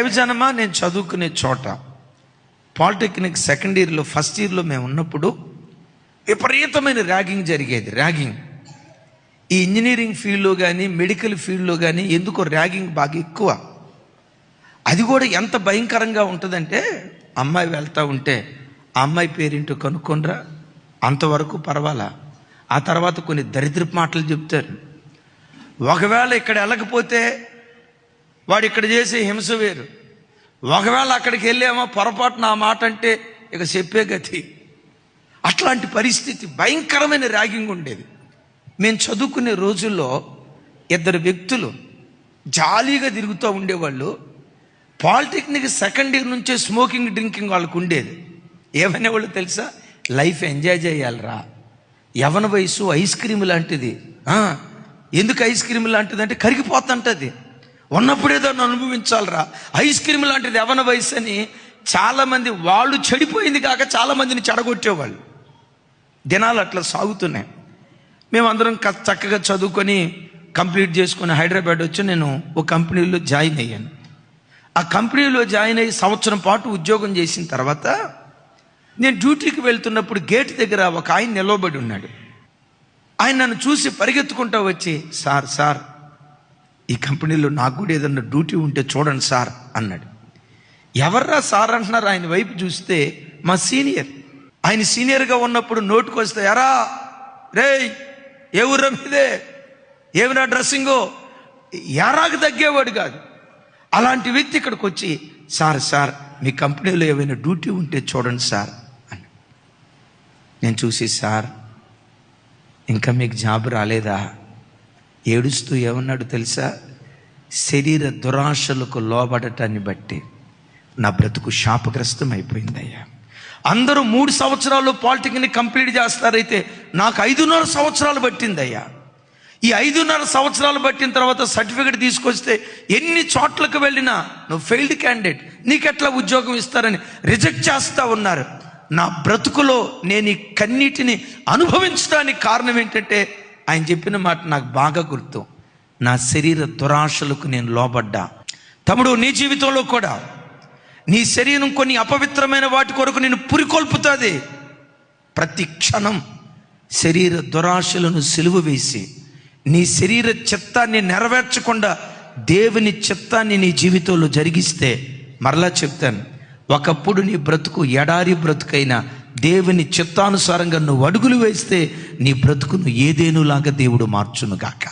దైవజనమా, నేను చదువుకునే చోట పాలిటెక్నిక్ సెకండ్ ఇయర్లో ఫస్ట్ ఇయర్లో మేము ఉన్నప్పుడు విపరీతమైన ర్యాగింగ్ జరిగేది. ర్యాగింగ్ ఈ ఇంజనీరింగ్ ఫీల్డ్లో కానీ మెడికల్ ఫీల్డ్లో కానీ ఎందుకో ర్యాగింగ్ బాగా ఎక్కువ. అది కూడా ఎంత భయంకరంగా ఉంటుందంటే, అమ్మాయి వెళ్తూ ఉంటే ఆ అమ్మాయి పేరేంటో కనుక్కొనరా, అంతవరకు పర్వాలా. ఆ తర్వాత కొన్ని దరిద్రపు మాటలు చెప్తారు. ఒకవేళ ఇక్కడ వెళ్ళకపోతే వాడు ఇక్కడ చేసే హింస వేరు. ఒకవేళ అక్కడికి వెళ్ళామో పొరపాటున ఆ మాట అంటే ఇక చెప్పే గతి. అట్లాంటి పరిస్థితి, భయంకరమైన ర్యాగింగ్ ఉండేది. మేము చదువుకునే రోజుల్లో ఇద్దరు వ్యక్తులు జాలీగా తిరుగుతూ ఉండేవాళ్ళు. పాలిటెక్నిక్ సెకండ్ ఇయర్ నుంచే స్మోకింగ్ డ్రింకింగ్ వాళ్ళకు ఉండేది. ఏమనేవాళ్ళు తెలుసా? లైఫ్ ఎంజాయ్ చేయాలరా, యవన వయసు ఐస్ క్రీమ్ లాంటిది. ఎందుకు ఐస్ క్రీమ్ లాంటిది అంటే కరిగిపోతుంటుంది, ఉన్నప్పుడే దాన్ని అనుభవించాలరా. ఐస్ క్రీమ్ లాంటిది యవన వయసు అని చాలామంది, వాళ్ళు చెడిపోయింది కాక చాలామందిని చెడగొట్టేవాళ్ళు. దినాలు అట్లా సాగుతున్నాయి. మేమందరం చక్కగా చదువుకొని కంప్లీట్ చేసుకొని హైదరాబాద్ వచ్చి నేను ఒక కంపెనీలో జాయిన్ అయ్యాను. ఆ కంపెనీలో జాయిన్ అయ్యి సంవత్సరం పాటు ఉద్యోగం చేసిన తర్వాత నేను డ్యూటీకి వెళ్తున్నప్పుడు గేట్ దగ్గర ఒక ఆయన నిలవబడి ఉన్నాడు. ఆయన నన్ను చూసి పరిగెత్తుకుంటూ వచ్చి, సార్ ఈ కంపెనీలో నాకు కూడా ఏదన్నా డ్యూటీ ఉంటే చూడండి సార్ అన్నాడు. ఎవర్రా సార్ అంటున్నారు? ఆయన వైపు చూస్తే మా సీనియర్. ఆయన సీనియర్గా ఉన్నప్పుడు నోటుకు వస్తే, ఎరా రే ఏ ఊర్రా మీదే, ఏమిరా డ్రెస్సింగో, ఎరాకు తగ్గేవాడు కాదు. అలాంటి వ్యక్తి ఇక్కడికి వచ్చి, సార్ మీ కంపెనీలో ఏమైనా డ్యూటీ ఉంటే చూడండి సార్ అని. నేను చూసి, సార్ ఇంకా మీకు జాబ్ రాలేదా? ఏడుస్తూ ఏమన్నాడు తెలుసా? శరీర దురాశలకు లోబడటాన్ని బట్టి నా బ్రతుకు శాపగ్రస్తం అయిపోయిందయ్యా. అందరూ 3 సంవత్సరాలు పాలిటెక్నిక్ కంప్లీట్ చేస్తారైతే నాకు 5.5 సంవత్సరాలు పట్టిందయ్యా. ఈ 5.5 సంవత్సరాలు పట్టిన తర్వాత సర్టిఫికెట్ తీసుకొస్తే ఎన్ని చోట్లకు వెళ్ళినా నువ్వు ఫెయిల్డ్ క్యాండిడేట్, నీకెట్లా ఉద్యోగం ఇస్తారని రిజెక్ట్ చేస్తూ ఉన్నారు. నా బ్రతుకులో నేను ఈ కన్నీటిని అనుభవించడానికి కారణం ఏంటంటే, ఆయన చెప్పిన మాట నాకు బాగా గుర్తు. నా శరీర దురాశలకు నేను లోబడ్డా. తమ్ముడు, నీ జీవితంలో కూడా నీ శరీరం కొన్ని అపవిత్రమైన వాటి కొరకు నేను పురికొల్పుతుంది. ప్రతి క్షణం శరీర దురాశలను సిలువ వేసి నీ శరీర చిత్తాన్ని నెరవేర్చకుండా దేవుని చిత్తాన్ని నీ జీవితంలో జరిగిస్తే, మరలా చెప్తాను, ఒకప్పుడు నీ బ్రతుకు ఎడారి బ్రతుకైనా దేవుని చిత్తానుసారంగా నువ్వు అడుగులు వేస్తే నీ బ్రతుకును ఏదేనులాగా దేవుడు మార్చునుగాక.